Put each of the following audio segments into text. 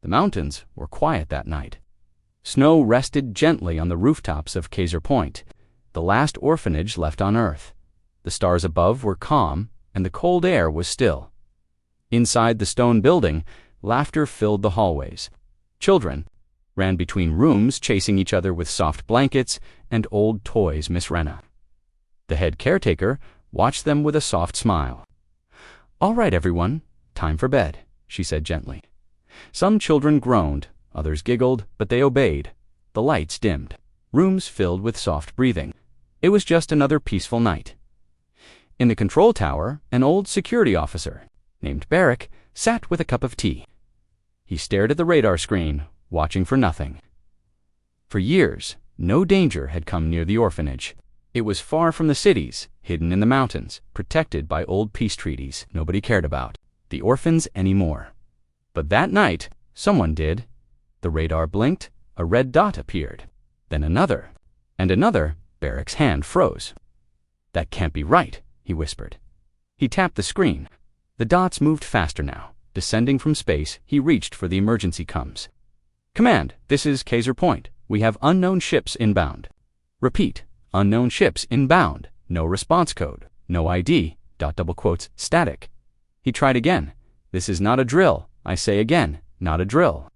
The mountains were quiet that night. Snow rested gently on the rooftops of Kaiser Point, the last orphanage left on Earth. The stars above were calm, and the cold air was still. Inside the stone building, laughter filled the hallways. Children ran between rooms, chasing each other with soft blankets and old toys. Miss Rena, the head caretaker, watched them with a soft smile. "All right, everyone, time for bed," she said gently. Some children groaned, others giggled, but they obeyed. The lights dimmed. Rooms filled with soft breathing. It was just another peaceful night. In the control tower, an old security officer named Barrick sat with a cup of tea. He stared at the radar screen, watching for nothing. For years, no danger had come near the orphanage. It was far from the cities, hidden in the mountains, protected by old peace treaties nobody cared about the orphans anymore. But that night, someone did. The radar blinked, a red dot appeared. Then another, and another. Barrick's hand froze. "That can't be right," he whispered. He tapped the screen. The dots moved faster now. Descending from space, he reached for the emergency comms. "Command, this is Kaiser Point. We have unknown ships inbound." "Repeat, unknown ships inbound. No response code. No ID. Double quotes, static." He tried again. "This is not a drill. I say again, not a drill."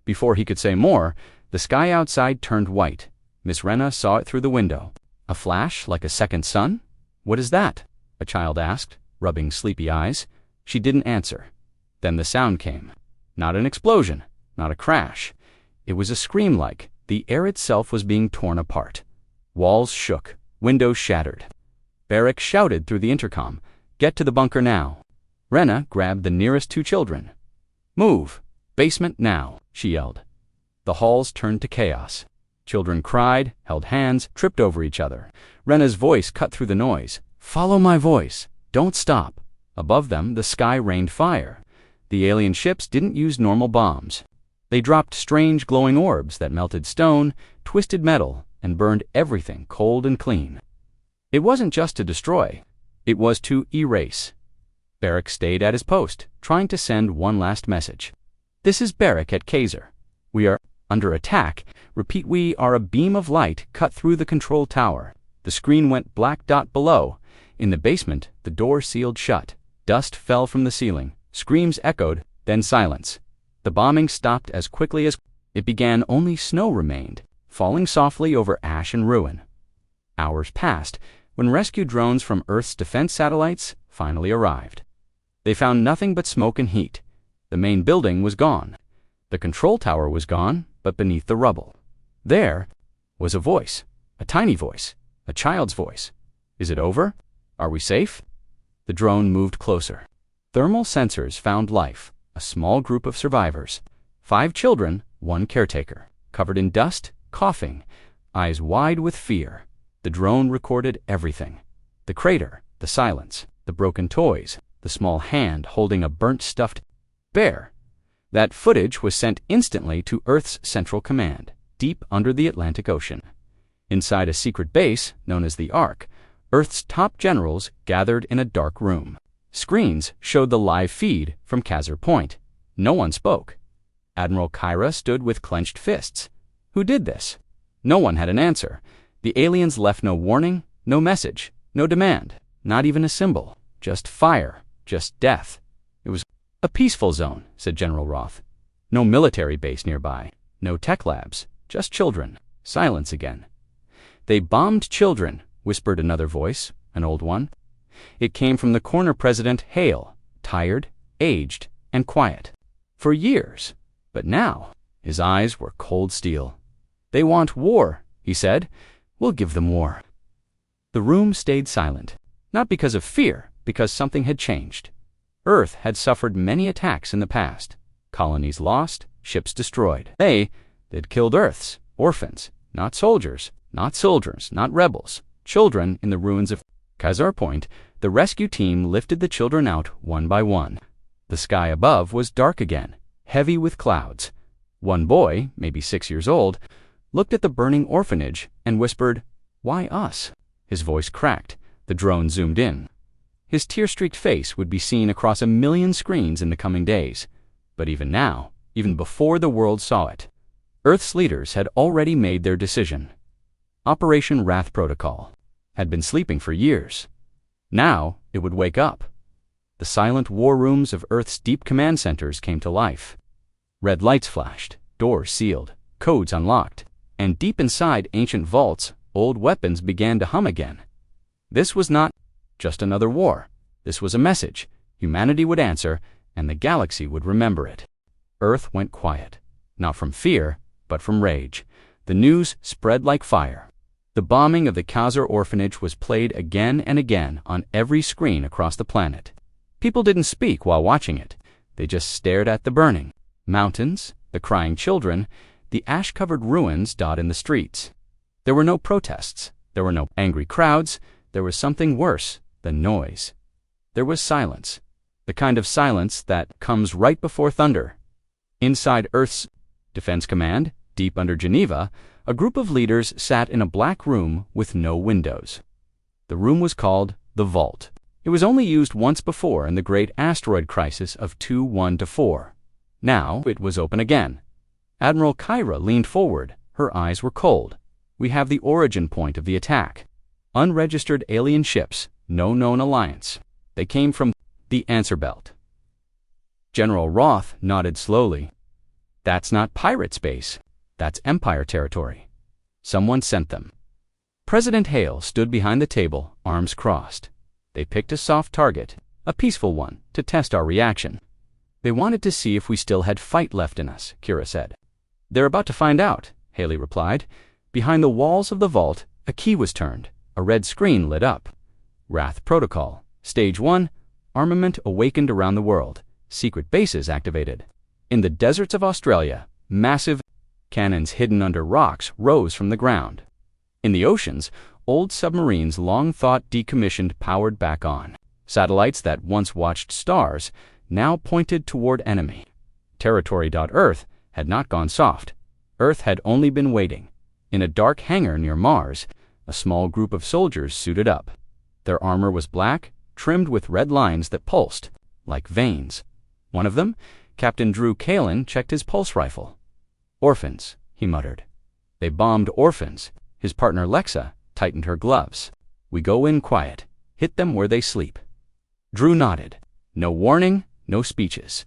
Before he could say more, the sky outside turned white. Miss Rena saw it through the window. A flash like a second sun? "What is that?" a child asked, rubbing sleepy eyes. She didn't answer. Then the sound came. Not an explosion, not a crash. It was a scream like the air itself was being torn apart. Walls shook, windows shattered. Barrick shouted through the intercom, "Get to the bunker now." Rena grabbed the nearest two children. "Move! Basement now!" she yelled. The halls turned to chaos. Children cried, held hands, tripped over each other. Rena's voice cut through the noise. "Follow my voice. Don't stop." Above them, the sky rained fire. The alien ships didn't use normal bombs. They dropped strange glowing orbs that melted stone, twisted metal, and burned everything cold and clean. It wasn't just to destroy. It was to erase. Barrick stayed at his post, trying to send one last message. "This is Barrick at Kaiser. We are under attack. Repeat, we are a beam of light cut through the control tower." The screen went black dot below. In the basement, the door sealed shut. Dust fell from the ceiling. Screams echoed, then silence. The bombing stopped as quickly as it began. Only snow remained, falling softly over ash and ruin. Hours passed when rescue drones from Earth's defense satellites finally arrived. They found nothing but smoke and heat. The main building was gone. The control tower was gone, but beneath the rubble, there was a voice, a tiny voice, a child's voice. "Is it over? Are we safe?" The drone moved closer. Thermal sensors found life, a small group of survivors. 5 children, 1 caretaker, covered in dust, coughing, eyes wide with fear. The drone recorded everything. The crater, the silence, the broken toys, the small hand holding a burnt stuffed bear. That footage was sent instantly to Earth's Central Command, deep under the Atlantic Ocean. Inside a secret base, known as the Ark, Earth's top generals gathered in a dark room. Screens showed the live feed from Kaiser Point. No one spoke. Admiral Kyra stood with clenched fists. Who did this? No one had an answer. The aliens left no warning, no message, no demand, not even a symbol. Just fire, just death. It was a peaceful zone, said General Roth. No military base nearby, no tech labs, just children. Silence again. "They bombed children," whispered another voice, an old one. It came from the corner president, Hale, tired, aged, and quiet. For years. But now, his eyes were cold steel. "They want war," he said. "We'll give them war." The room stayed silent, not because of fear, because something had changed. Earth had suffered many attacks in the past. Colonies lost, ships destroyed. They'd killed Earth's orphans, not soldiers, not rebels, children in the ruins of Kaiser Point. The rescue team lifted the children out one by one. The sky above was dark again, heavy with clouds. One boy, maybe 6 years old, looked at the burning orphanage and whispered, "Why us?" His voice cracked. The drone zoomed in. His tear-streaked face would be seen across 1 million screens in the coming days. But even now, even before the world saw it. Earth's leaders had already made their decision. Operation Wrath Protocol had been sleeping for years. Now it would wake up. The silent war rooms of Earth's deep command centers came to life. Red lights flashed, doors sealed, codes unlocked, and deep inside ancient vaults, old weapons began to hum again. This was not just another war. This was a message. Humanity would answer, and the galaxy would remember it. Earth went quiet, not from fear, but from rage. The news spread like fire. The bombing of the Kaiser Orphanage was played again and again on every screen across the planet. People didn't speak while watching it. They just stared at the burning mountains, the crying children, the ash-covered ruins dotting the streets. There were no protests. There were no angry crowds. There was something worse than noise. There was silence, the kind of silence that comes right before thunder. Inside Earth's Defense Command, deep under Geneva, a group of leaders sat in a black room with no windows. The room was called the Vault. It was only used once before in the great asteroid crisis of 21-4. Now it was open again. Admiral Kyra leaned forward. Her eyes were cold. We have the origin point of the attack. Unregistered alien ships, no known alliance. They came from the Answer Belt. General Roth nodded slowly. That's not pirate space. That's Empire territory. Someone sent them. President Hale stood behind the table, arms crossed. They picked a soft target, a peaceful one, to test our reaction. They wanted to see if we still had fight left in us, Kira said. They're about to find out, Haley replied. Behind the walls of the vault, a key was turned. A red screen lit up. Wrath Protocol. Stage 1. Armament awakened around the world. Secret bases activated. In the deserts of Australia, massive cannons hidden under rocks rose from the ground. In the oceans, old submarines long thought decommissioned powered back on. Satellites that once watched stars now pointed toward enemy. Territory.Earth had not gone soft. Earth had only been waiting. In a dark hangar near Mars, a small group of soldiers suited up. Their armor was black, trimmed with red lines that pulsed, like veins. One of them, Captain Drew Kalin, checked his pulse rifle. Orphans, he muttered. They bombed orphans. His partner Lexa tightened her gloves. We go in quiet, hit them where they sleep. Drew nodded. No warning, no speeches.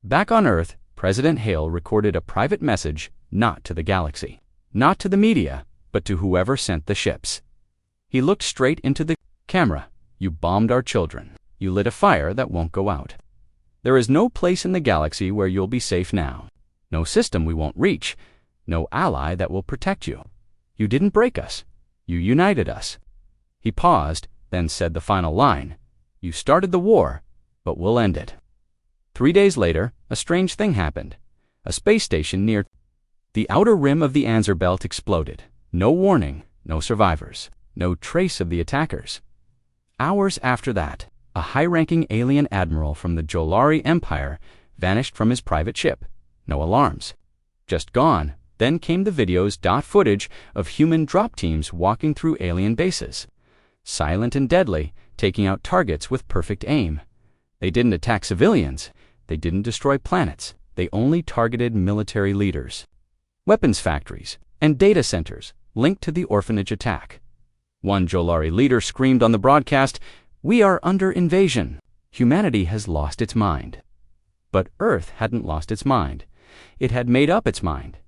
Back on Earth, President Hale recorded a private message, not to the galaxy, not to the media, but to whoever sent the ships. He looked straight into the camera. You bombed our children. You lit a fire that won't go out. There is no place in the galaxy where you'll be safe now. No system we won't reach. No ally that will protect you. You didn't break us. You united us. He paused, then said the final line. You started the war, but we'll end it. 3 days later, a strange thing happened. A space station near the outer rim of the Answer Belt exploded. No warning, no survivors, no trace of the attackers. Hours after that, a high-ranking alien admiral from the Jolari Empire vanished from his private ship. No alarms. Just gone. Then came the video's footage of human drop teams walking through alien bases. Silent and deadly, taking out targets with perfect aim. They didn't attack civilians. They didn't destroy planets. They only targeted military leaders. Weapons factories and data centers linked to the orphanage attack. One Jolari leader screamed on the broadcast, "We are under invasion. Humanity has lost its mind." But Earth hadn't lost its mind. It had made up its mind.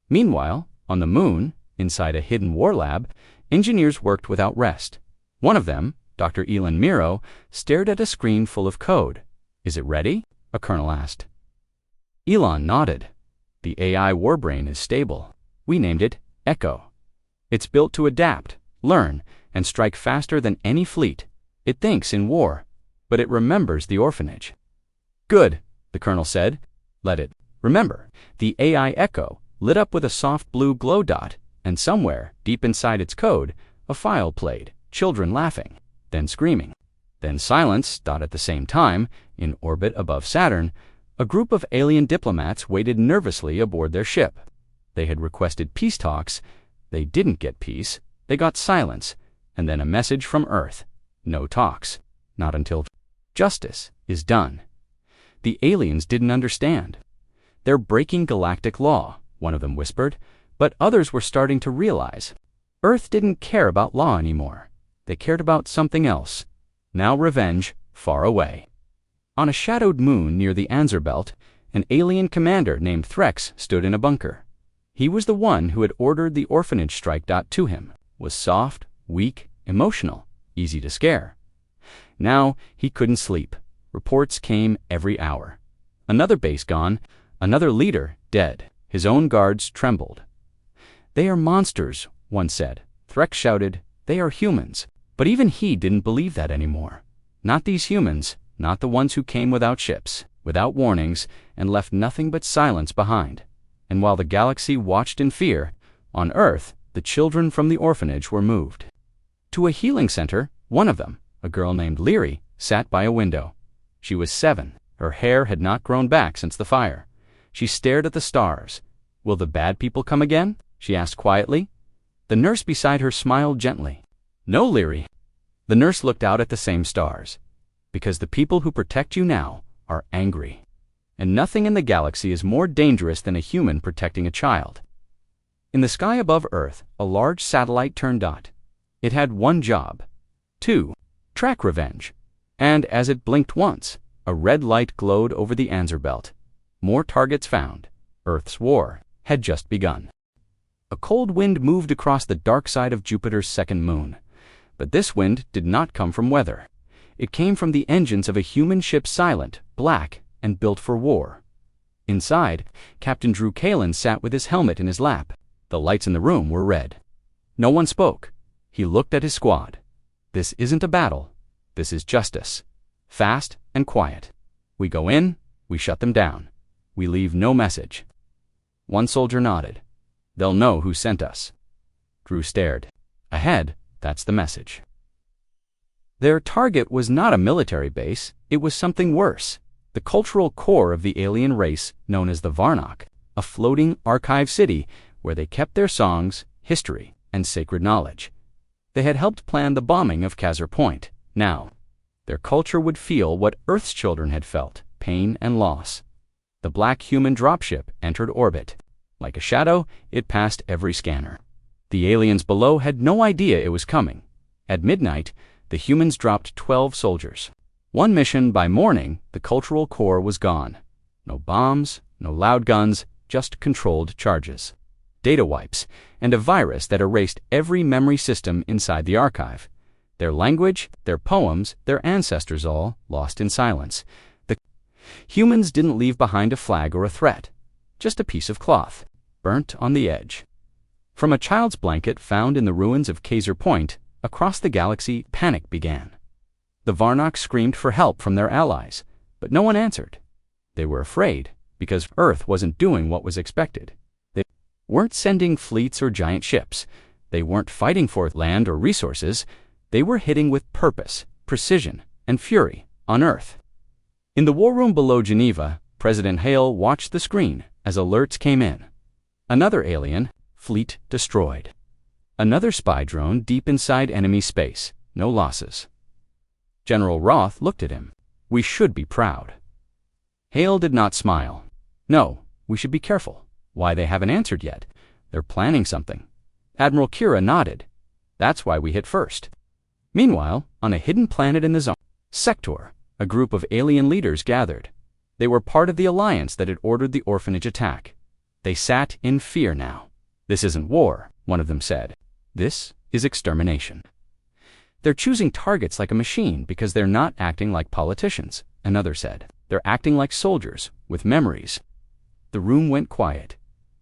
Meanwhile, on the moon, inside a hidden war lab, engineers worked without rest. One of them, Dr. Elon Miro, stared at a screen full of code. "Is it ready?" a colonel asked. Elon nodded. "The AI warbrain is stable. We named it Echo. It's built to adapt, learn, and strike faster than any fleet. It thinks in war, but it remembers the orphanage." "Good," the colonel said. "Let it remember." The AI Echo lit up with a soft blue glow dot, and somewhere, deep inside its code, a file played, children laughing, then screaming. Then silence. At the same time, in orbit above Saturn, a group of alien diplomats waited nervously aboard their ship. They had requested peace talks. They didn't get peace. They got silence, and then a message from Earth. No talks. Not until justice is done. The aliens didn't understand. "They're breaking galactic law," one of them whispered, but others were starting to realize Earth didn't care about law anymore. They cared about something else. Now revenge, far away. On a shadowed moon near the Anzer Belt, an alien commander named Threx stood in a bunker. He was the one who had ordered the orphanage strike. To him was soft, weak, emotional, easy to scare. Now he couldn't sleep. Reports came every hour. Another base gone, another leader dead. His own guards trembled. "They are monsters," one said. Threx shouted, "They are humans." But even he didn't believe that anymore. Not these humans, not the ones who came without ships, without warnings, and left nothing but silence behind. And while the galaxy watched in fear, on Earth, the children from the orphanage were moved. To a healing center, one of them, a girl named Leary, sat by a window. She was 7. Her hair had not grown back since the fire. She stared at the stars. "Will the bad people come again?" she asked quietly. The nurse beside her smiled gently. "No, Leary." The nurse looked out at the same stars. "Because the people who protect you now are angry. And nothing in the galaxy is more dangerous than a human protecting a child." In the sky above Earth, a large satellite turned dot. It had one job. to track revenge. And as it blinked once, a red light glowed over the Anzer Belt. More targets found. Earth's war had just begun. A cold wind moved across the dark side of Jupiter's second moon. But this wind did not come from weather. It came from the engines of a human ship silent, black, and built for war. Inside, Captain Drew Kalin sat with his helmet in his lap. The lights in the room were red. No one spoke. He looked at his squad. This isn't a battle. This is justice. Fast and quiet. We go in, we shut them down. We leave no message. One soldier nodded. They'll know who sent us. Drew stared. Ahead, that's the message. Their target was not a military base, it was something worse. The cultural core of the alien race known as the Varnock, a floating archive city where they kept their songs, history, and sacred knowledge. They had helped plan the bombing of Kazar Point. Now, their culture would feel what Earth's children had felt, pain and loss. The black human dropship entered orbit. Like a shadow, it passed every scanner. The aliens below had no idea it was coming. At midnight, the humans dropped 12 soldiers. One mission by morning, the cultural core was gone. No bombs, no loud guns, just controlled charges. Data wipes, and a virus that erased every memory system inside the archive. Their language, their poems, their ancestors all lost in silence. The humans didn't leave behind a flag or a threat, just a piece of cloth, burnt on the edge. From a child's blanket found in the ruins of Kazar Point, across the galaxy, panic began. The Varnock screamed for help from their allies, but no one answered. They were afraid, because Earth wasn't doing what was expected. They weren't sending fleets or giant ships. They weren't fighting for land or resources. They were hitting with purpose, precision, and fury on Earth. In the war room below Geneva, President Hale watched the screen as alerts came in. Another alien, fleet destroyed. Another spy drone deep inside enemy space, no losses. General Roth looked at him. We should be proud. Hale did not smile. No, we should be careful. Why, they haven't answered yet. They're planning something. Admiral Kira nodded. That's why we hit first. Meanwhile, on a hidden planet in the zone, Sector, a group of alien leaders gathered. They were part of the alliance that had ordered the orphanage attack. They sat in fear now. This isn't war, one of them said. This is extermination. They're choosing targets like a machine because they're not acting like politicians, another said. They're acting like soldiers, with memories. The room went quiet.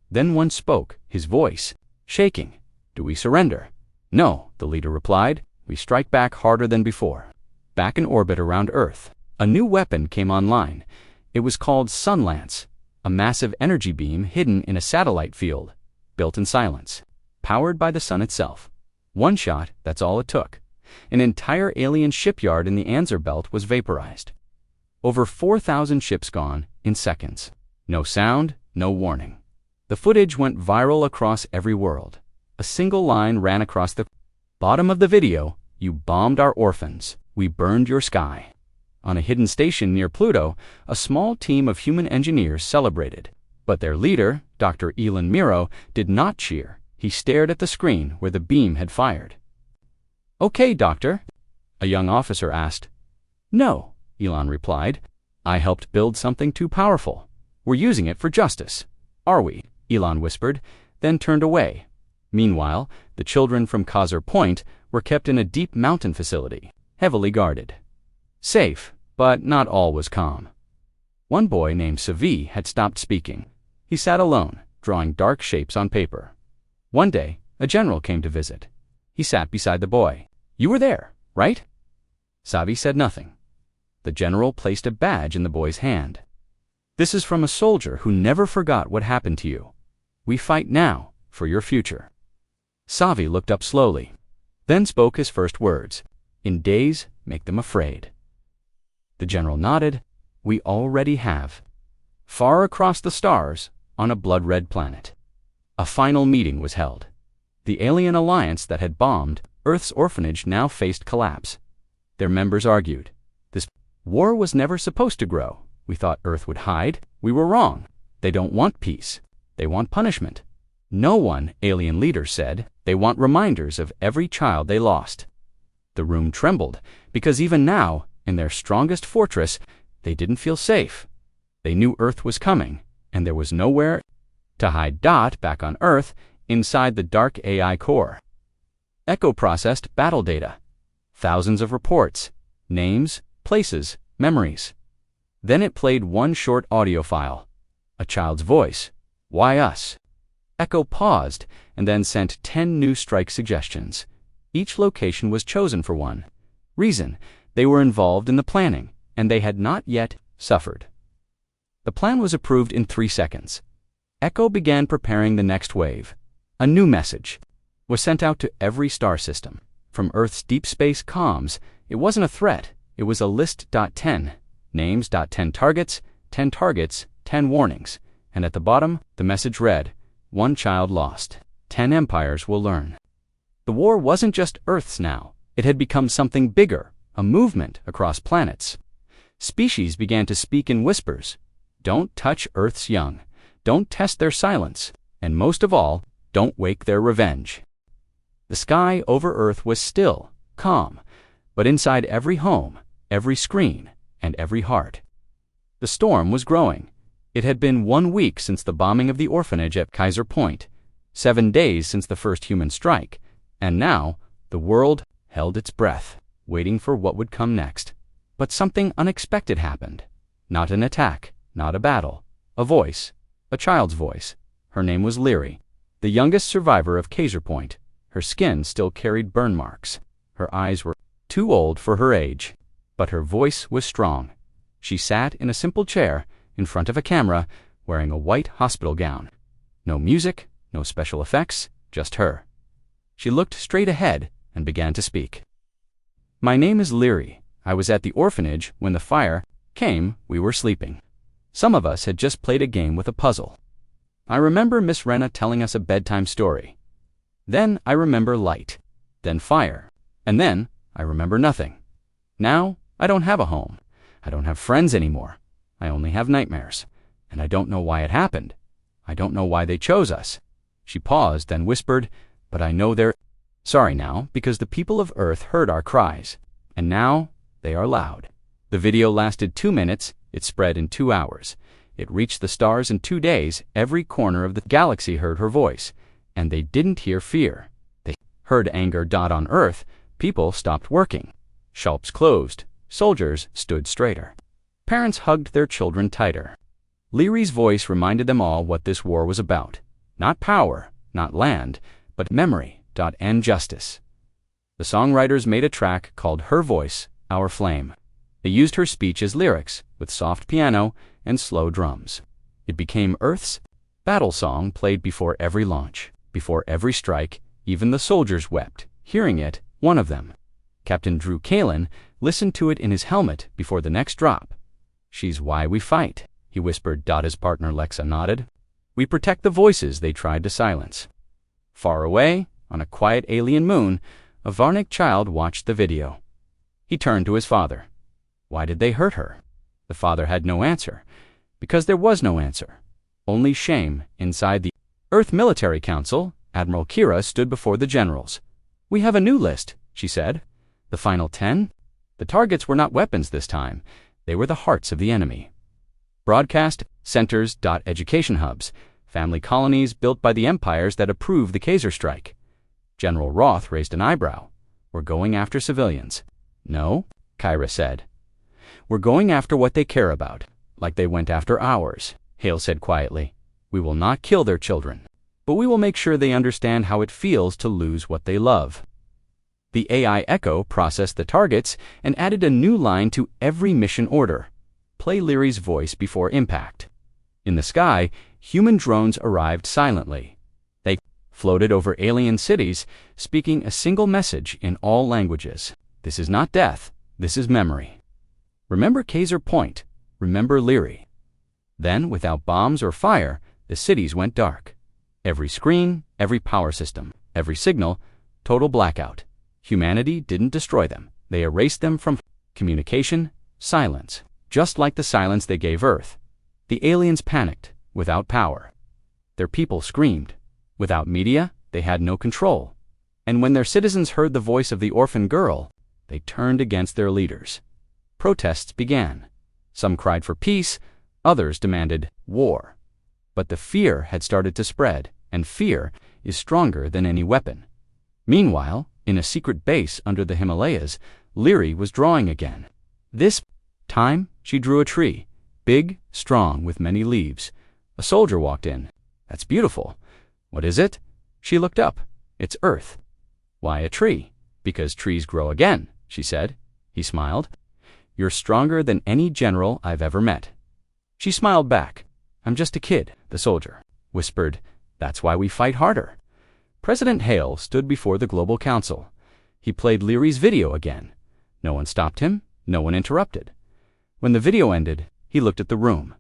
Then one spoke, his voice shaking. Do we surrender? No, the leader replied. We strike back harder than before. Back in orbit around Earth, a new weapon came online. It was called Sunlance, a massive energy beam hidden in a satellite field, built in silence, powered by the sun itself. One shot, that's all it took. An entire alien shipyard in the Anzer Belt was vaporized. Over 4,000 ships gone in seconds. No sound, no warning. The footage went viral across every world. A single line ran across the bottom of the video. You bombed our orphans. We burned your sky. On a hidden station near Pluto, a small team of human engineers celebrated. But their leader, Dr. Elon Miro, did not cheer. He stared at the screen where the beam had fired. "Okay, Doctor?" a young officer asked. "No," Elon replied. "I helped build something too powerful. We're using it for justice." "Are we?" Elon whispered, then turned away. Meanwhile, the children from Kaiser Point were kept in a deep mountain facility, heavily guarded. Safe, but not all was calm. One boy named Savi had stopped speaking. He sat alone, drawing dark shapes on paper. One day, a general came to visit. He sat beside the boy. "You were there, right?" Savi said nothing. The general placed a badge in the boy's hand. "This is from a soldier who never forgot what happened to you. We fight now for your future." Savi looked up slowly, then spoke his first words. "In days, make them afraid." The general nodded. "We already have." Far across the stars, on a blood-red planet, a final meeting was held. The alien alliance that had bombed Earth's orphanage now faced collapse. Their members argued. "This war was never supposed to grow. We thought Earth would hide. We were wrong. They don't want peace. They want punishment." "No one," alien leaders said. "They want reminders of every child they lost." The room trembled, because even now, in their strongest fortress, they didn't feel safe. They knew Earth was coming, and there was nowhere to hide. Back on Earth, inside the dark AI core, Echo processed battle data. Thousands of reports, names, places, memories. Then it played one short audio file. A child's voice. "Why us?" Echo paused and then sent 10 new strike suggestions. Each location was chosen for one reason: they were involved in the planning, and they had not yet suffered. The plan was approved in 3 seconds. Echo began preparing the next wave. A new message was sent out to every star system. From Earth's deep space comms, it wasn't a threat. It was a list.10, names.10 targets, 10 targets, 10 warnings. And at the bottom, the message read, "One child lost. 10 empires will learn." The war wasn't just Earth's now. It had become something bigger, a movement across planets. Species began to speak in whispers. Don't touch Earth's young. Don't test their silence. And most of all, don't wake their revenge. The sky over Earth was still, calm, but inside every home, every screen, and every heart, the storm was growing. It had been 1 week since the bombing of the orphanage at Kaiser Point, 7 days since the first human strike, and now the world held its breath, waiting for what would come next. But something unexpected happened. Not an attack, not a battle. A voice, a child's voice. Her name was Leary, the youngest survivor of Kaiser Point. Her skin still carried burn marks. Her eyes were too old for her age, but her voice was strong. She sat in a simple chair in front of a camera, wearing a white hospital gown. No music, no special effects, just her. She looked straight ahead and began to speak. "My name is Leary. I was at the orphanage when the fire came. We were sleeping. Some of us had just played a game with a puzzle. I remember Miss Rena telling us a bedtime story. Then I remember light, then fire, and then I remember nothing. Now I don't have a home. I don't have friends anymore. I only have nightmares. And I don't know why it happened. I don't know why they chose us." She paused, then whispered, "But I know they're sorry now, because the people of Earth heard our cries, and now they are loud." The video lasted 2 minutes. It spread in 2 hours. It reached the stars in 2 days. Every corner of the galaxy heard her voice, and they didn't hear fear. They heard anger. On Earth, people stopped working. Shops closed. Soldiers stood straighter. Parents hugged their children tighter. Leary's voice reminded them all what this war was about. Not power, not land, but memory and justice. The songwriters made a track called Her Voice, Our Flame. They used her speech as lyrics, with soft piano and slow drums. It became Earth's battle song, played before every launch, before every strike. Even the soldiers wept, hearing it, one of them. Captain Drew Kalin listened to it in his helmet before the next drop. "She's why we fight," he whispered. His partner Lexa nodded. "We protect the voices they tried to silence." Far away, on a quiet alien moon, a Varnic child watched the video. He turned to his father. Why did they hurt her? The father had no answer, because there was no answer. only shame inside the Earth Military Council. Admiral Kira stood before the generals. "We have a new list," she said. "The final 10? The targets were not weapons this time. They were the hearts of the enemy. Broadcast centers. Education hubs. Family colonies built by the empires that approved the Kaiser strike." General Roth raised an eyebrow. "We're going after civilians." "No," Kyra said. "We're going after what they care about, like they went after ours," Hale said quietly. "We will not kill their children, but we will make sure they understand how it feels to lose what they love." The AI Echo processed the targets and added a new line to every mission order. "Play Leary's voice before impact." In the sky, human drones arrived silently. They floated over alien cities, speaking a single message in all languages. "This is not death. This is memory. Remember Kaiser Point. Remember Leary." Then, without bombs or fire, the cities went dark. Every screen, every power system, every signal, total blackout. Humanity didn't destroy them. They erased them from communication, silence, just like the silence they gave Earth. The aliens panicked, without power. Their people screamed. Without media, they had no control. And when their citizens heard the voice of the orphan girl, they turned against their leaders. Protests began. Some cried for peace, others demanded war. But the fear had started to spread, and fear is stronger than any weapon. Meanwhile, in a secret base under the Himalayas, Leary was drawing again. This time, she drew a tree, big, strong, with many leaves. A soldier walked in. "That's beautiful." "What is it?" She looked up. "It's Earth." "Why a tree?" "Because trees grow again," she said. He smiled. "You're stronger than any general I've ever met." She smiled back. "I'm just a kid," the soldier whispered. "That's why we fight harder." President Hale stood before the Global Council. He played Leary's video again. No one stopped him. No one interrupted. When the video ended, he looked at the room.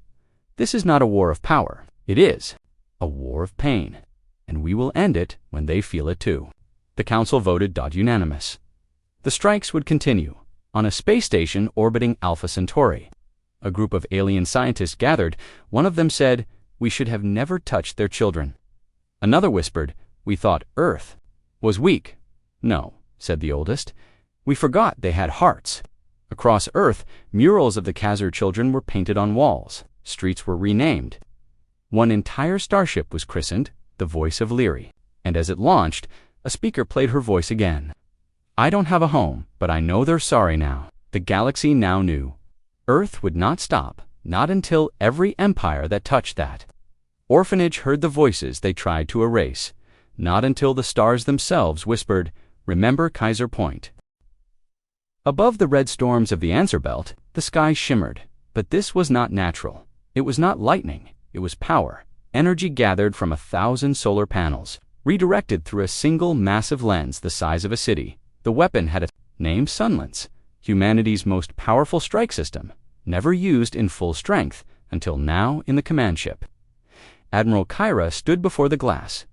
"This is not a war of power. It is a war of pain. And we will end it when they feel it too." The council voted unanimous. The strikes would continue. On a space station orbiting Alpha Centauri, a group of alien scientists gathered. One of them said, "We should have never touched their children." Another whispered, "We thought Earth was weak." "No," said the oldest. "We forgot they had hearts." Across Earth, murals of the Kaiser children were painted on walls. Streets were renamed. One entire starship was christened the Voice of Leary, and as it launched, a speaker played her voice again. "I don't have a home, but I know they're sorry now." The galaxy now knew. Earth would not stop, not until every empire that touched that. Orphanage heard the voices they tried to erase, not until the stars themselves whispered, "Remember Kaiser Point." Above the red storms of the Answer Belt, the sky shimmered, but this was not natural. It was not lightning, it was power, energy gathered from 1,000 solar panels, redirected through a single massive lens the size of a city. The weapon had a name: Sunlance, humanity's most powerful strike system, never used in full strength until now in the command ship. Admiral Kyra stood before the glass.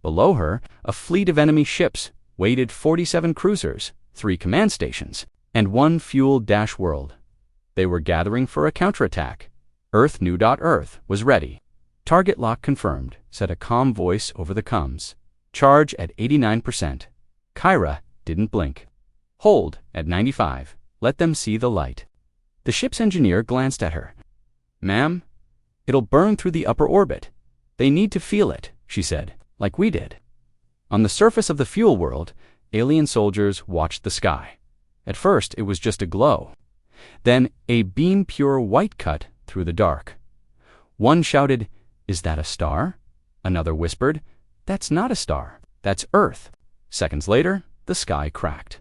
Below her, a fleet of enemy ships waited: 47 cruisers, 3 command stations, and 1 fuel-dash world. They were gathering for a counterattack. Earth knew. Earth was ready. "Target lock confirmed," said a calm voice over the comms. "Charge at 89%. Kyra didn't blink. "Hold at 95. Let them see the light." The ship's engineer glanced at her. "Ma'am, it'll burn through the upper orbit. They need to feel it," she said, "like we did." On the surface of the fuel world, alien soldiers watched the sky. At first, it was just a glow. Then, a beam pure white cut through the dark. One shouted, "Is that a star?" Another whispered, "That's not a star. That's Earth." Seconds later, the sky cracked.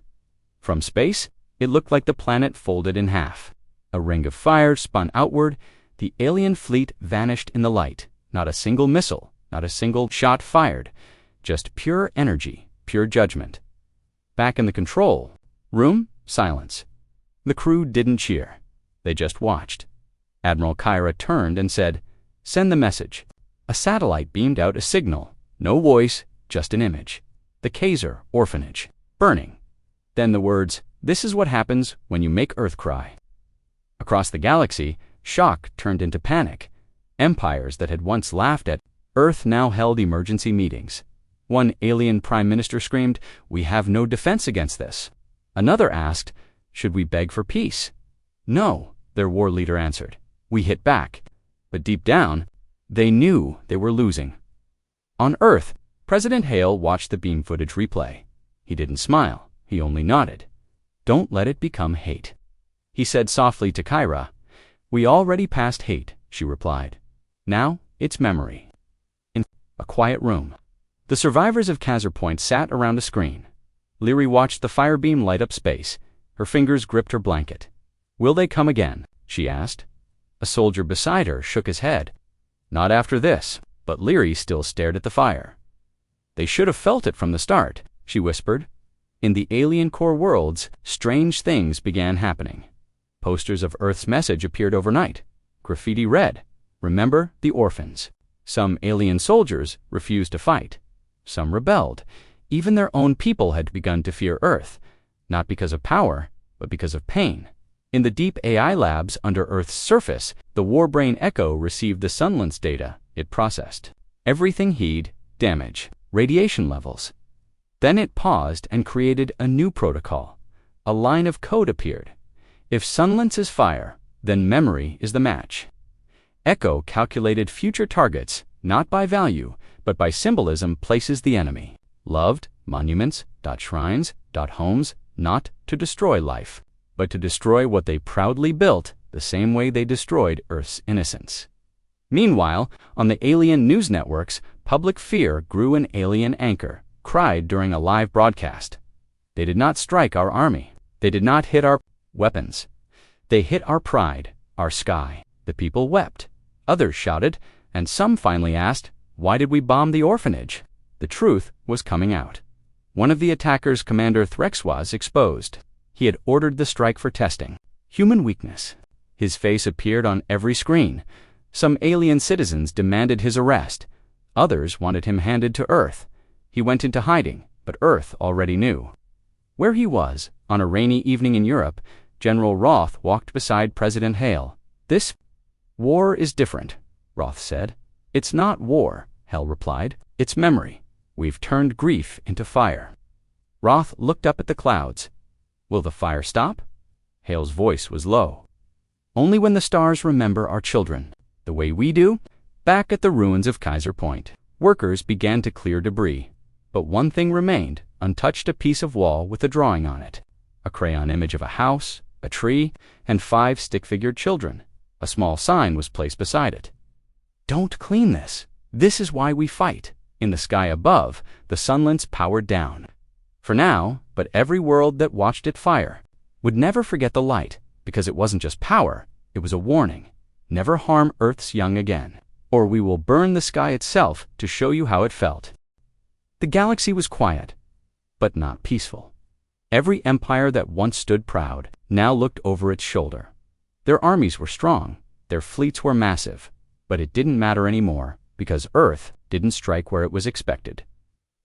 From space, it looked like the planet folded in half. A ring of fire spun outward. The alien fleet vanished in the light. Not a single missile, not a single shot fired. Just pure energy, pure judgment. Back in the control room, silence. The crew didn't cheer. They just watched. Admiral Kyra turned and said, "Send the message." A satellite beamed out a signal. No voice, just an image. The Kaiser Orphanage, burning. Then the words, "This is what happens when you make Earth cry." Across the galaxy, shock turned into panic. Empires that had once laughed at Earth now held emergency meetings. One alien prime minister screamed, "We have no defense against this." Another asked, "Should we beg for peace?" "No," their war leader answered. "We hit back." But deep down, they knew they were losing. On Earth, President Hale watched the beam footage replay. He didn't smile, he only nodded. "Don't let it become hate," he said softly to Kyra. "We already passed hate," she replied. "Now it's memory." In a quiet room, the survivors of Kaiser Point sat around a screen. Leary watched the fire beam light up space. Her fingers gripped her blanket. "Will they come again?" she asked. A soldier beside her shook his head. "Not after this," but Leary still stared at the fire. "They should have felt it from the start," she whispered. In the alien core worlds, strange things began happening. Posters of Earth's message appeared overnight. Graffiti read, "Remember the orphans." Some alien soldiers refused to fight. Some rebelled. Even their own people had begun to fear Earth, not because of power, but because of pain. In the deep AI labs under Earth's surface, the Warbrain Echo received the Sunlance data it processed. Everything heed, damage, radiation levels. Then it paused and created a new protocol. A line of code appeared. If Sunlance is fire, then memory is the match. Echo calculated future targets, not by value, but by symbolism places the enemy. Loved, monuments, shrines, homes, not to destroy life, but to destroy what they proudly built the same way they destroyed Earth's innocence. Meanwhile, on the alien news networks, public fear grew. An alien anchor cried during a live broadcast. "They did not strike our army. They did not hit our weapons. They hit our pride, our sky." The people wept. Others shouted, and some finally asked, "Why did we bomb the orphanage?" The truth was coming out. One of the attackers, Commander Threx, was exposed. He had ordered the strike for testing. Human weakness. His face appeared on every screen. Some alien citizens demanded his arrest. Others wanted him handed to Earth. He went into hiding, but Earth already knew. Where he was, on a rainy evening in Europe, General Roth walked beside President Hale. "This war is different," Roth said. "It's not war," Hale replied. "It's memory. We've turned grief into fire." Roth looked up at the clouds. "Will the fire stop?" Hale's voice was low. "Only when the stars remember our children, the way we do." Back at the ruins of Kaiser Point, workers began to clear debris. But one thing remained, untouched: a piece of wall with a drawing on it. A crayon image of a house, a tree, and 5 stick-figured children. A small sign was placed beside it. "Don't clean this. This is why we fight." In the sky above, the Sunlance powered down. For now, but every world that watched it fire would never forget the light, because it wasn't just power, it was a warning. Never harm Earth's young again, or we will burn the sky itself to show you how it felt. The galaxy was quiet, but not peaceful. Every empire that once stood proud now looked over its shoulder. Their armies were strong, their fleets were massive, but it didn't matter anymore, because Earth didn't strike where it was expected.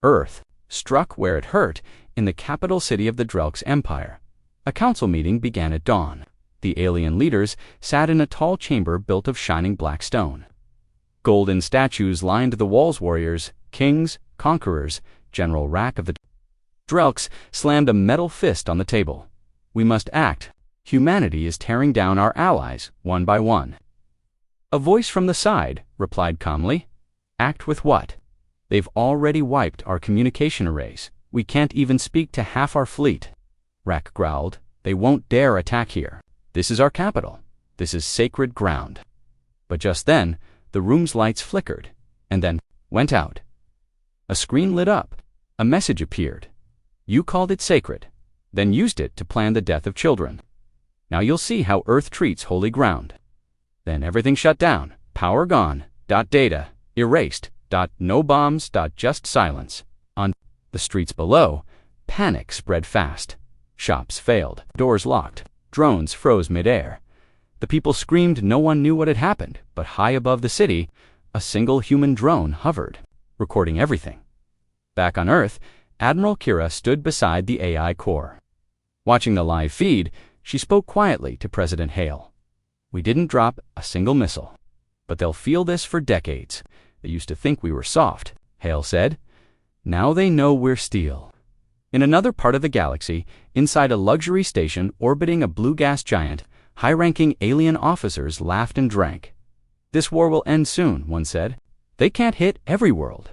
Earth struck where it hurt, in the capital city of the Drelk's empire. A council meeting began at dawn. The alien leaders sat in a tall chamber built of shining black stone. Golden statues lined the walls. Warriors, kings, conquerors. General Rack of the Drelks slammed a metal fist on the table. "We must act. Humanity is tearing down our allies, one by one." A voice from the side replied calmly, "Act with what? They've already wiped our communication arrays. We can't even speak to half our fleet." Rack growled, "They won't dare attack here. This is our capital. This is sacred ground." But just then, the room's lights flickered, and then went out. A screen lit up. A message appeared. "You called it sacred, then used it to plan the death of children. Now you'll see how Earth treats holy ground." Then everything shut down. Power gone. Data erased. No bombs. Just silence. On the streets below, panic spread fast. Shops failed. Doors locked. Drones froze midair. The people screamed. No one knew what had happened, but high above the city, a single human drone hovered, recording everything. Back on Earth, Admiral Kira stood beside the AI core. Watching the live feed, she spoke quietly to President Hale. "We didn't drop a single missile. But they'll feel this for decades. They used to think we were soft, Hale said. Now they know we're steel. In another part of the galaxy, inside a luxury station orbiting a blue gas giant, high-ranking alien officers laughed and drank. This war will end soon, one said. They can't hit every world.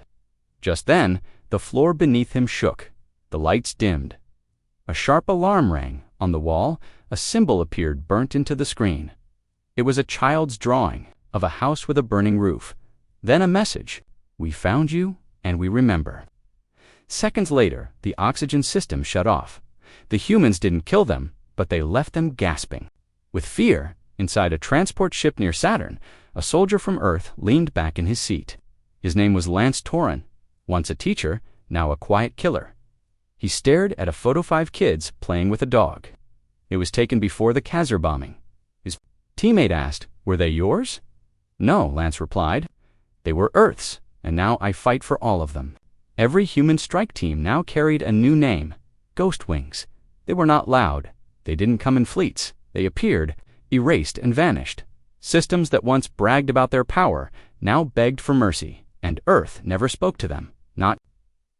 Just then, the floor beneath him shook. The lights dimmed. A sharp alarm rang. On the wall, a symbol appeared burnt into the screen. It was a child's drawing of a house with a burning roof. Then a message. We found you, and we remember. Seconds later, the oxygen system shut off. The humans didn't kill them, but they left them gasping. With fear, inside a transport ship near Saturn, a soldier from Earth leaned back in his seat. His name was Lance Torin, once a teacher, now a quiet killer. He stared at a photo of 5 kids playing with a dog. It was taken before the Khazar bombing. His teammate asked, "Were they yours?" "No," Lance replied. "They were Earth's, and now I fight for all of them." Every human strike team now carried a new name, Ghost Wings. They were not loud. They didn't come in fleets. They appeared, erased and vanished. Systems that once bragged about their power now begged for mercy, and Earth never spoke to them, not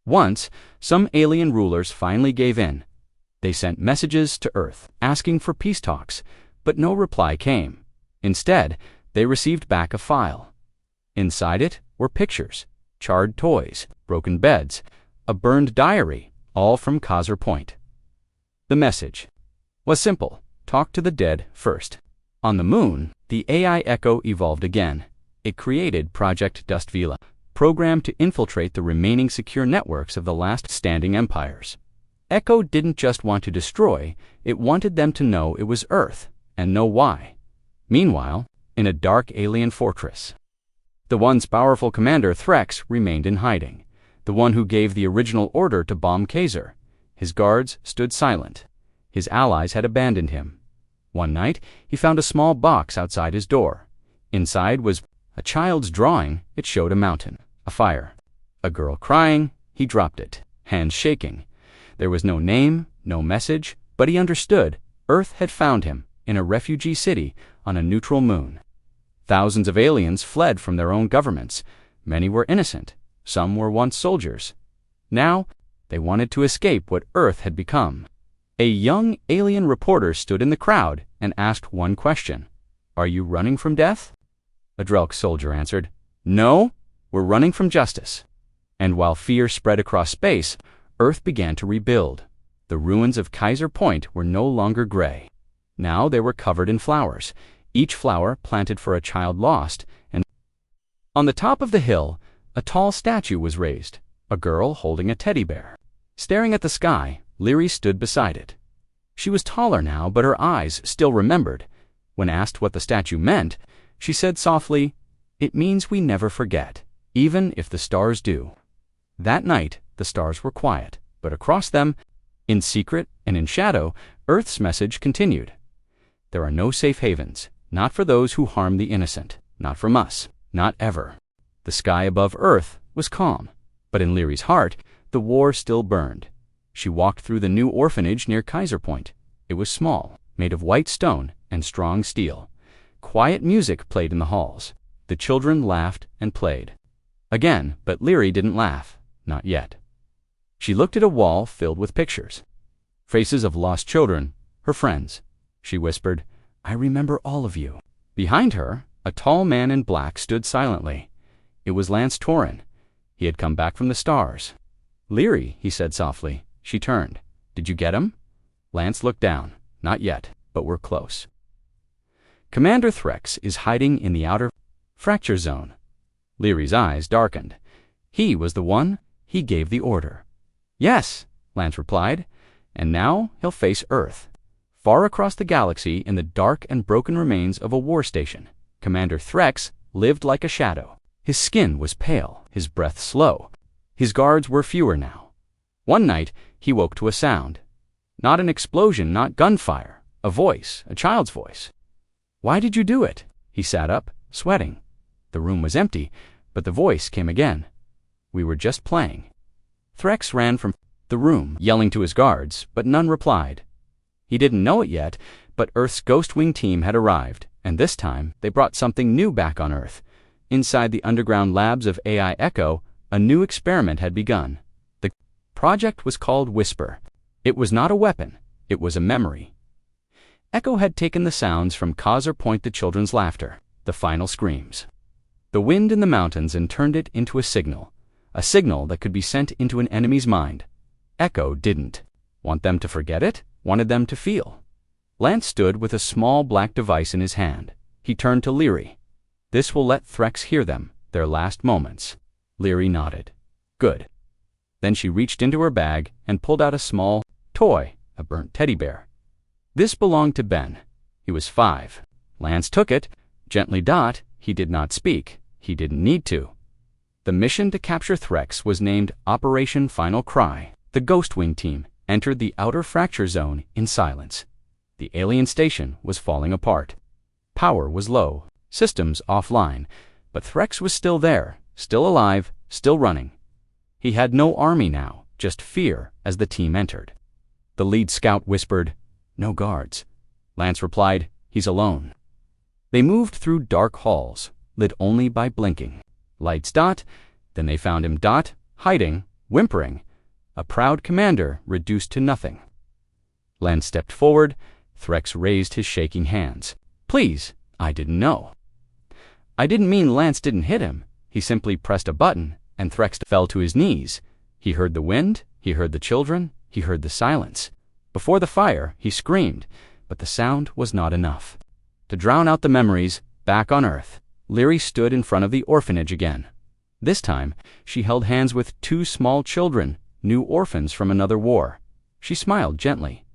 once. Some alien rulers finally gave in. They sent messages to Earth, asking for peace talks, but no reply came. Instead, they received back a file. Inside it were pictures, charred toys, broken beds, a burned diary, all from Khazar Point. The message was simple: talk to the dead first. On the moon, the AI Echo evolved again. It created Project Dust Vila, programmed to infiltrate the remaining secure networks of the last standing empires. Echo didn't just want to destroy, it wanted them to know it was Earth, and know why. Meanwhile, in a dark alien fortress, the once powerful commander Threx remained in hiding, the one who gave the original order to bomb Khazar. His guards stood silent. His allies had abandoned him. One night, he found a small box outside his door. Inside was a child's drawing. It showed a mountain, a fire, a girl crying. He dropped it, hands shaking. There was no name, no message, but he understood. Earth had found him in a refugee city on a neutral moon. Thousands of aliens fled from their own governments. Many were innocent. Some were once soldiers. Now, they wanted to escape what Earth had become. A young alien reporter stood in the crowd and asked one question. "Are you running from death?" A Drelk soldier answered, "No, we're running from justice." And while fear spread across space, Earth began to rebuild. The ruins of Khazar Point were no longer gray. Now they were covered in flowers, each flower planted for a child lost, and on the top of the hill, a tall statue was raised, a girl holding a teddy bear. Staring at the sky, Leary stood beside it. She was taller now, but her eyes still remembered. When asked what the statue meant, she said softly, "It means we never forget, even if the stars do." That night, the stars were quiet, but across them, in secret and in shadow, Earth's message continued. There are no safe havens, not for those who harm the innocent, not from us, not ever. The sky above Earth was calm, but in Leary's heart, the war still burned. She walked through the new orphanage near Khazar Point. It was small, made of white stone and strong steel. Quiet music played in the halls. The children laughed and played. Again, but Leary didn't laugh, not yet. She looked at a wall filled with pictures. Faces of lost children, her friends. She whispered, "I remember all of you." Behind her, a tall man in black stood silently. It was Lance Torin. He had come back from the stars. "Leary," he said softly. She turned. "Did you get him?" Lance looked down. "Not yet, but we're close." Commander Threx is hiding in the outer fracture zone. Leary's eyes darkened. He was the one. He gave the order. "Yes," Lance replied. "And now he'll face Earth." Far across the galaxy, in the dark and broken remains of a war station, Commander Threx lived like a shadow. His skin was pale, his breath slow. His guards were fewer now. One night, he woke to a sound. Not an explosion, not gunfire. A voice, a child's voice. "Why did you do it?" He sat up, sweating. The room was empty, but the voice came again. "We were just playing." Threx ran from the room, yelling to his guards, but none replied. He didn't know it yet, but Earth's Ghost Wing team had arrived, and this time they brought something new back on Earth. inside the underground labs of AI Echo, a new experiment had begun. The project was called Whisper. It was not a weapon, it was a memory. Echo had taken the sounds from Kaiser Point, the children's laughter, the final screams, the wind in the mountains, and turned it into a signal that could be sent into an enemy's mind. Echo didn't want them to forget it, wanted them to feel. Lance stood with a small black device in his hand. He turned to Leary. "This will let Threx hear them, their last moments." Leary nodded. "Good." Then she reached into her bag and pulled out a small toy, a burnt teddy bear. This belonged to Ben. He was 5. Lance took it, gently. He did not speak. He didn't need to. The mission to capture Threx was named Operation Final Cry. The Ghostwing team entered the outer fracture zone in silence. The alien station was falling apart. Power was low, systems offline, but Threx was still there, still alive, still running. He had no army now, just fear as the team entered. The lead scout whispered, "No guards." Lance replied, "He's alone." They moved through dark halls, lit only by blinking lights. Then they found him. Hiding, whimpering, a proud commander reduced to nothing. Lance stepped forward. Threx raised his shaking hands. "Please, I didn't know." I didn't mean Lance didn't hit him. He simply pressed a button, and Threx fell to his knees. He heard the wind, he heard the children, he heard the silence. Before the fire, he screamed, but the sound was not enough to drown out the memories. Back on Earth, Leary stood in front of the orphanage again. This time, she held hands with 2 small children, new orphans from another war. She smiled gently.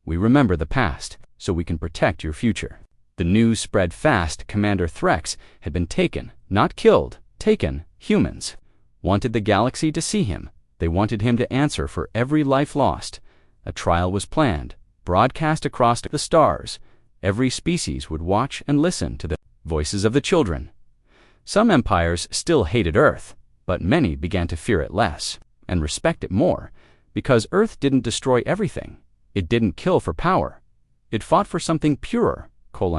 "We remember the past, so we can protect your future." The news spread fast. Commander Threx had been taken, not killed, taken. Humans wanted the galaxy to see him. They wanted him to answer for every life lost. A trial was planned, broadcast across the stars. Every species would watch and listen to the voices of the children. Some empires still hated Earth, but many began to fear it less and respect it more, because Earth didn't destroy everything. It didn't kill for power. It fought for something purer,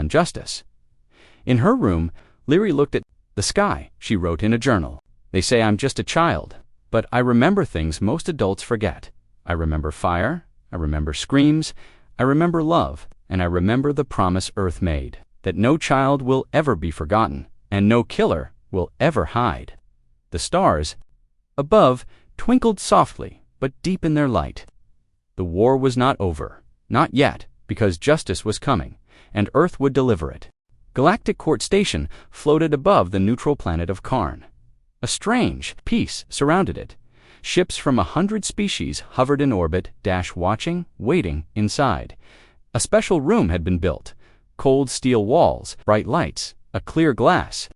justice. In her room, Leary looked at the sky. She wrote in a journal, "They say I'm just a child, but I remember things most adults forget. I remember fire, I remember screams, I remember love, and I remember the promise Earth made, that no child will ever be forgotten, and no killer will ever hide." The stars above twinkled softly, but deep in their light. The war was not over, not yet, because justice was coming, and Earth would deliver it. Galactic Court Station floated above the neutral planet of Karn. A strange peace surrounded it. Ships from 100 species hovered in orbit, watching, waiting inside. A special room had been built. Cold steel walls, bright lights, a clear glass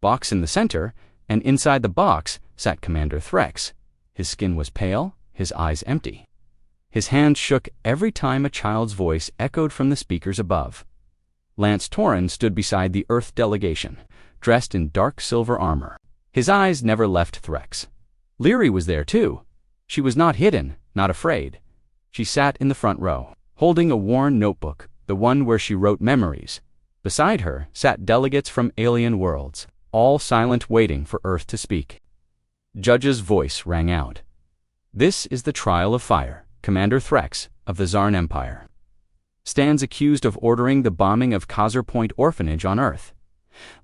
box in the center, and inside the box sat Commander Threx. His skin was pale, his eyes empty. His hands shook every time a child's voice echoed from the speakers above. Lance Torren stood beside the Earth delegation, dressed in dark silver armor. His eyes never left Threx. Leary was there too. She was not hidden, not afraid. She sat in the front row, holding a worn notebook, the one where she wrote memories. Beside her sat delegates from alien worlds, all silent, waiting for Earth to speak. Judge's voice rang out. "This is the trial of fire. Commander Threx of the Zarn Empire stands accused of ordering the bombing of Kaiser Point Orphanage on Earth.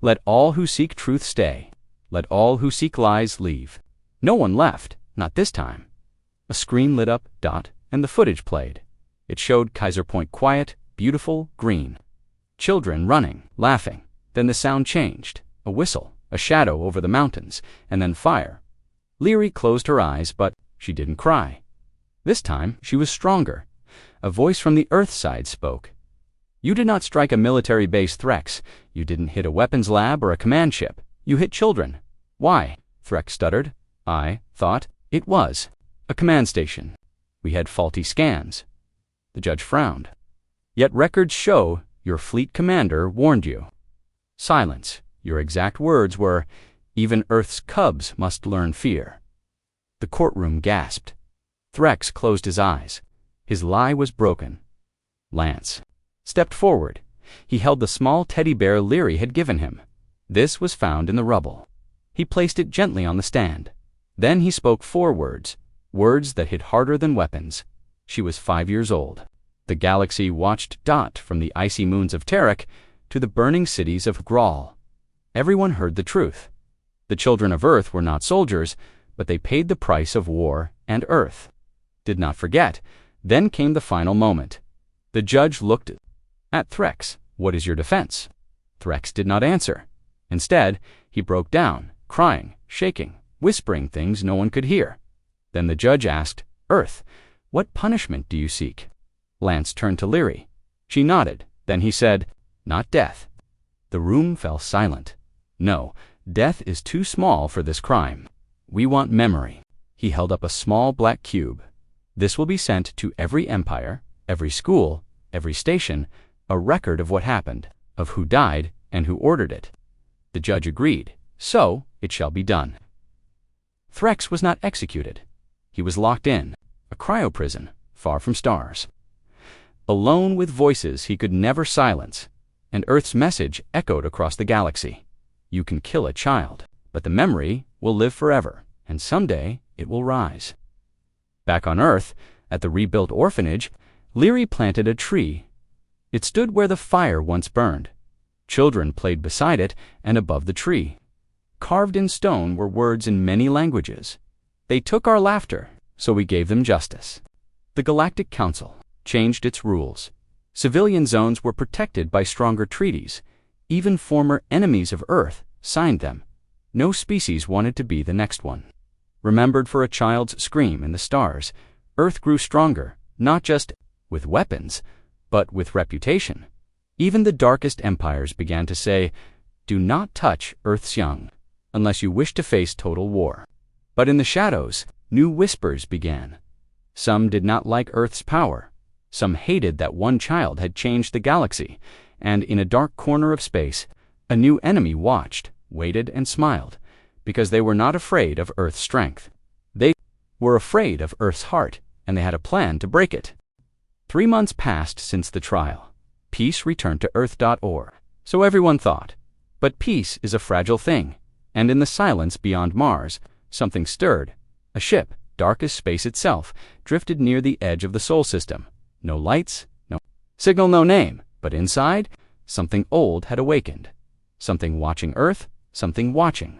Let all who seek truth stay. Let all who seek lies leave." No one left, not this time. A screen lit up, and the footage played. It showed Kaiser Point quiet, beautiful, green. Children running, laughing. Then the sound changed. A whistle, a shadow over the mountains, and then fire. Leary closed her eyes, but she didn't cry. This time, she was stronger. A voice from the Earth side spoke. "You did not strike a military base, Threx. You didn't hit a weapons lab or a command ship. You hit children." "Why?" Threx stuttered. "I thought it was a command station. We had faulty scans." The judge frowned. "Yet records show your fleet commander warned you." Silence. Your exact words were, "Even Earth's cubs must learn fear." The courtroom gasped. Threx closed his eyes. His lie was broken. Lance stepped forward. He held the small teddy bear Leary had given him. This was found in the rubble. He placed it gently on the stand. Then he spoke 4 words, words that hit harder than weapons. She was 5 years old. The galaxy watched Dot from the icy moons of Terek to the burning cities of Graal. Everyone heard the truth. The children of Earth were not soldiers, but they paid the price of war and Earth. Did not forget. Then came the final moment. The judge looked at Threx. "What is your defense?" Threx did not answer. Instead, he broke down, crying, shaking, whispering things no one could hear. Then the judge asked, "Earth, what punishment do you seek?" Lance turned to Lyri. She nodded. Then he said, "Not death." The room fell silent. "No, death is too small for this crime. We want memory." He held up a small black cube. "This will be sent to every empire, every school, every station, a record of what happened, of who died and who ordered it." The judge agreed. "So it shall be done." Threx was not executed. He was locked in, a cryoprison, far from stars. Alone with voices he could never silence, and Earth's message echoed across the galaxy. You can kill a child, but the memory will live forever, and someday it will rise. Back on Earth, at the rebuilt orphanage, Lyri planted a tree. It stood where the fire once burned. Children played beside it and above the tree. Carved in stone were words in many languages. They took our laughter, so we gave them justice. The Galactic Council changed its rules. Civilian zones were protected by stronger treaties. Even former enemies of Earth signed them. No species wanted to be the next one. Remembered for a child's scream in the stars, Earth grew stronger, not just with weapons, but with reputation. Even the darkest empires began to say, "Do not touch Earth's young, unless you wish to face total war." But in the shadows, new whispers began. Some did not like Earth's power. Some hated that one child had changed the galaxy, and in a dark corner of space, a new enemy watched, waited, and smiled, because they were not afraid of Earth's strength. They were afraid of Earth's heart, and they had a plan to break it. 3 months passed since the trial. Peace returned to Earth.org. So everyone thought. But peace is a fragile thing, and in the silence beyond Mars, something stirred. A ship, dark as space itself, drifted near the edge of the Sol system. No lights, no signal, no name, but inside, something old had awakened. Something watching Earth, something watching.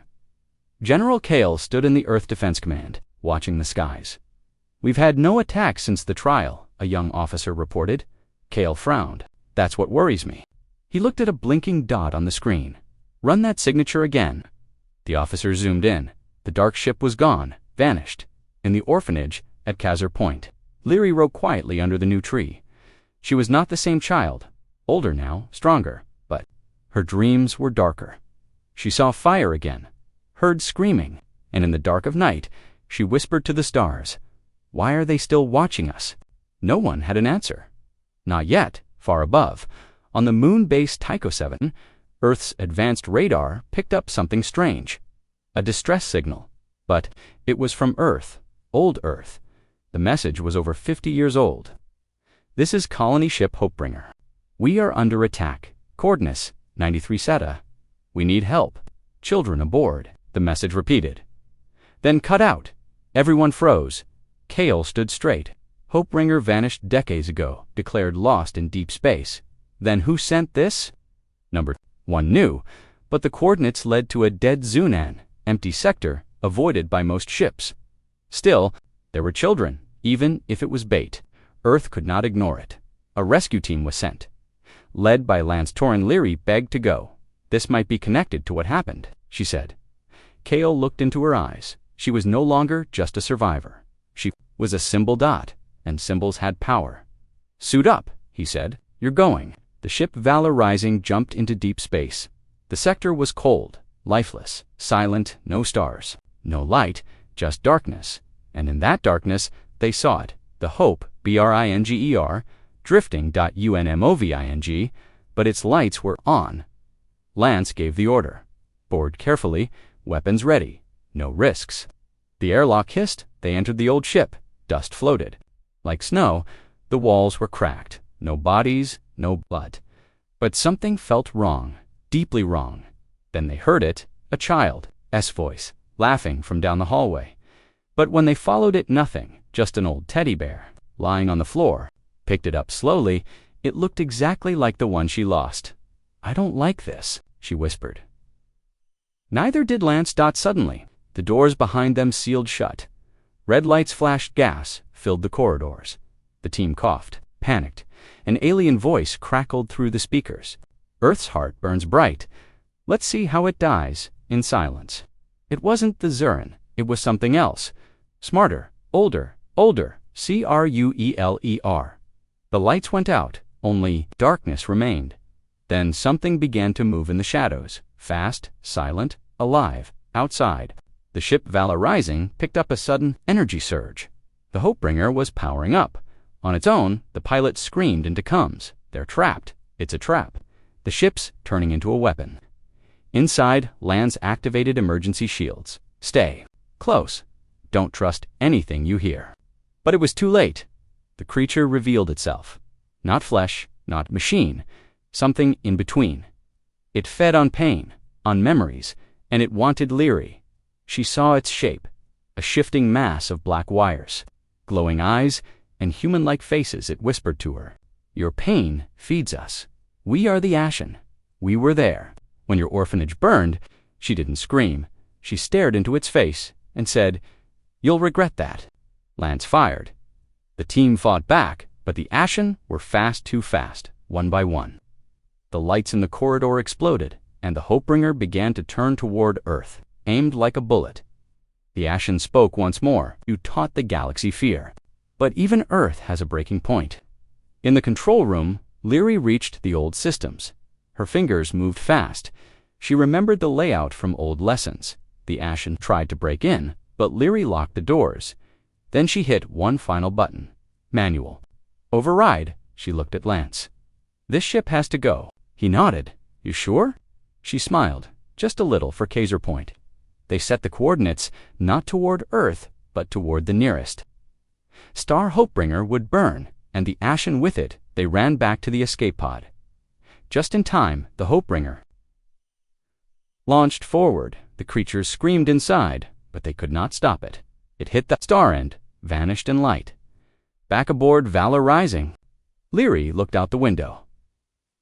General Kale stood in the Earth Defense Command, watching the skies. "We've had no attacks since the trial," a young officer reported. Kale frowned. "That's what worries me." He looked at a blinking dot on the screen. "Run that signature again." The officer zoomed in. The dark ship was gone, vanished. In the orphanage at Kazar Point, Lyri wrote quietly under the new tree. She was not the same child, older now, stronger, but her dreams were darker. She saw fire again, heard screaming, and in the dark of night, she whispered to the stars, "Why are they still watching us?" No one had an answer. Not yet. Far above, on the moon base Tycho 7, Earth's advanced radar picked up something strange. A distress signal. But it was from Earth, old Earth. The message was over 50 years old. "This is colony ship Hopebringer. We are under attack. Coordinates, 93 Zeta. We need help. Children aboard," the message repeated. Then cut out. Everyone froze. Kale stood straight. Hopebringer vanished decades ago, declared lost in deep space. Then who sent this? Number 1 knew, but the coordinates led to a dead Zunan, empty sector, avoided by most ships. Still, there were children, even if it was bait. Earth could not ignore it. A rescue team was sent. Led by Lance Torin, Lyri begged to go. "This might be connected to what happened," she said. Kale looked into her eyes. She was no longer just a survivor. She was a symbol dot, and symbols had power. "Suit up," he said. "You're going." The ship Valor Rising jumped into deep space. The sector was cold, lifeless, silent, no stars, no light, just darkness. And in that darkness, they saw it, the Hope, Bringer, drifting.unmoving, but its lights were on. Lance gave the order. Board carefully, weapons ready, no risks. The airlock hissed, they entered the old ship. Dust floated. Like snow, the walls were cracked. No bodies, no blood. But something felt wrong, deeply wrong. Then they heard it, a child's voice, laughing from down the hallway. But when they followed it, nothing, just an old teddy bear, lying on the floor. Picked it up slowly. It looked exactly like the one she lost. "I don't like this," she whispered. Neither did Lance. Suddenly, the doors behind them sealed shut. Red lights flashed, gas filled the corridors. The team coughed, panicked. An alien voice crackled through the speakers. "Earth's heart burns bright. Let's see how it dies in silence." It wasn't the Zurin, it was something else. Smarter, older, Crueler. The lights went out, only darkness remained. Then something began to move in the shadows, fast, silent, alive, outside. The ship Valor Rising picked up a sudden energy surge. The Hopebringer was powering up. On its own, the pilot screamed into comms. "They're trapped. It's a trap." The ship's turning into a weapon. Inside, Lance activated emergency shields. "Stay close. Don't trust anything you hear." But it was too late. The creature revealed itself. Not flesh, not machine, something in between. It fed on pain, on memories, and it wanted Leary. She saw its shape, a shifting mass of black wires, glowing eyes, and human-like faces. It whispered to her, "Your pain feeds us. We are the Ashen. We were there. When your orphanage burned." She didn't scream. She stared into its face and said, "You'll regret that." Lance fired. The team fought back, but the Ashen were too fast, one by one. The lights in the corridor exploded, and the Hopebringer began to turn toward Earth, aimed like a bullet. The Ashen spoke once more. "You taught the galaxy fear. But even Earth has a breaking point." In the control room, Leary reached the old systems. Her fingers moved fast. She remembered the layout from old lessons. The Ashen tried to break in, but Leary locked the doors. Then she hit one final button. Manual. "Override." She looked at Lance. "This ship has to go." He nodded. "You sure?" She smiled, just a little for Kaiser Point. They set the coordinates, not toward Earth, but toward the nearest. Star Hopebringer would burn, and the Ashen with it. They ran back to the escape pod. Just in time, the Hopebringer launched forward. The creatures screamed inside, but they could not stop it. It hit the star end, vanished in light. Back aboard Valor Rising, Leary looked out the window.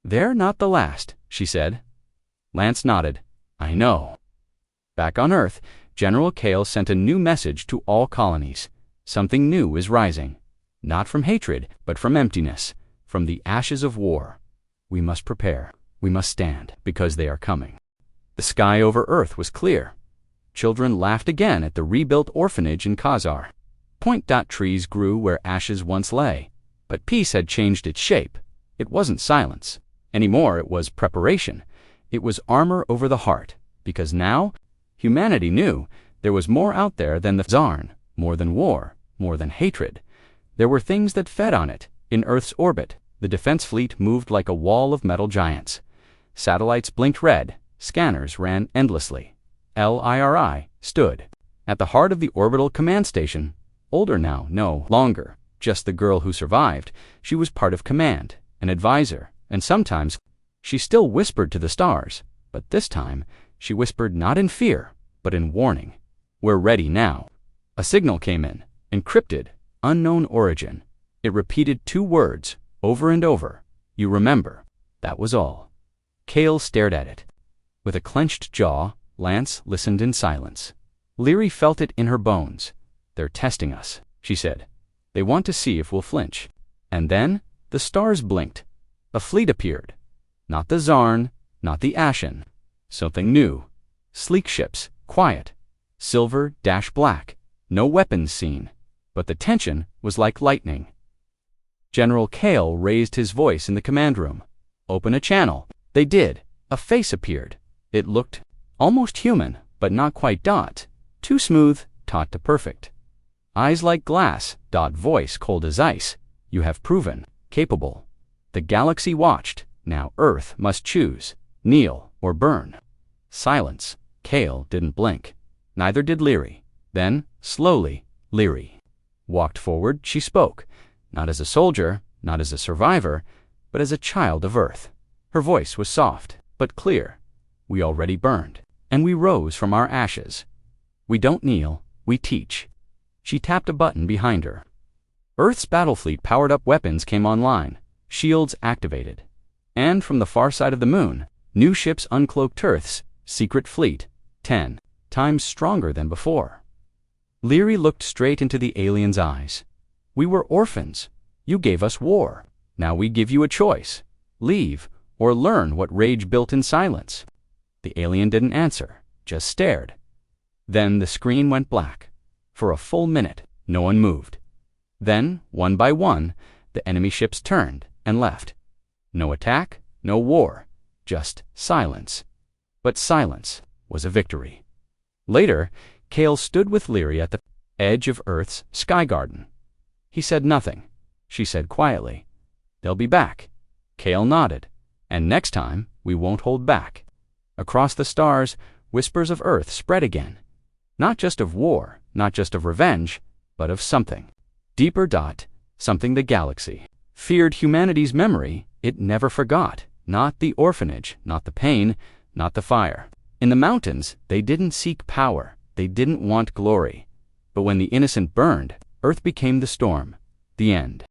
"They're not the last," she said. Lance nodded. "I know." Back on Earth, General Kale sent a new message to all colonies. Something new is rising. Not from hatred, but from emptiness, from the ashes of war. We must prepare. We must stand, because they are coming. The sky over Earth was clear. Children laughed again at the rebuilt orphanage in Khazar. Point. Trees grew where ashes once lay. But peace had changed its shape. It wasn't silence. Anymore, it was preparation. It was armor over the heart. Because now, humanity knew there was more out there than the Zarn, more than war, more than hatred. There were things that fed on it. In Earth's orbit, the defense fleet moved like a wall of metal giants. Satellites blinked red. Scanners ran endlessly. LIRI stood at the heart of the orbital command station. Older now, no longer just the girl who survived. She was part of command, an advisor, and sometimes she still whispered to the stars. But this time, she whispered not in fear, but in warning. "We're ready now." A signal came in, encrypted, unknown origin. It repeated two words, over and over. "You remember." That was all. Kale stared at it. With a clenched jaw, Lance listened in silence. Leary felt it in her bones. "They're testing us," she said. "They want to see if we'll flinch." And then the stars blinked. A fleet appeared. Not the Zarn, not the Ashen. Something new. Sleek ships, quiet. Silver-black. No weapons seen. But the tension was like lightning. General Kale raised his voice in the command room. "Open a channel." They did. A face appeared. It looked almost human, but not quite. Too smooth, taut to perfect. Eyes like glass. Voice cold as ice. "You have proven capable." The galaxy watched. Now Earth must choose, kneel or burn. Silence. Kale didn't blink. Neither did Leary. Then, slowly, Leary walked forward. She spoke, not as a soldier, not as a survivor, but as a child of Earth. Her voice was soft, but clear. We already burned, and we rose from our ashes. We don't kneel, we teach. She tapped a button behind her. Earth's battlefleet powered-up weapons came online, shields activated. And from the far side of the moon, new ships uncloaked Earth's secret fleet, 10 times stronger than before. Leary looked straight into the alien's eyes. We were orphans. You gave us war. Now we give you a choice. Leave, or learn what rage built in silence. The alien didn't answer, just stared. Then the screen went black. For a full minute, no one moved. Then, one by one, the enemy ships turned and left. No attack, no war, just silence. But silence was a victory. Later, Cale stood with Leary at the edge of Earth's sky garden. He said nothing. She said quietly, "They'll be back." Cale nodded. "And next time, we won't hold back." Across the stars, whispers of Earth spread again. Not just of war, not just of revenge, but of something. Deeper. Something the galaxy feared humanity's memory it never forgot. Not the orphanage, not the pain, not the fire. In the mountains, they didn't seek power. They didn't want glory. But when the innocent burned, Earth became the storm. The end.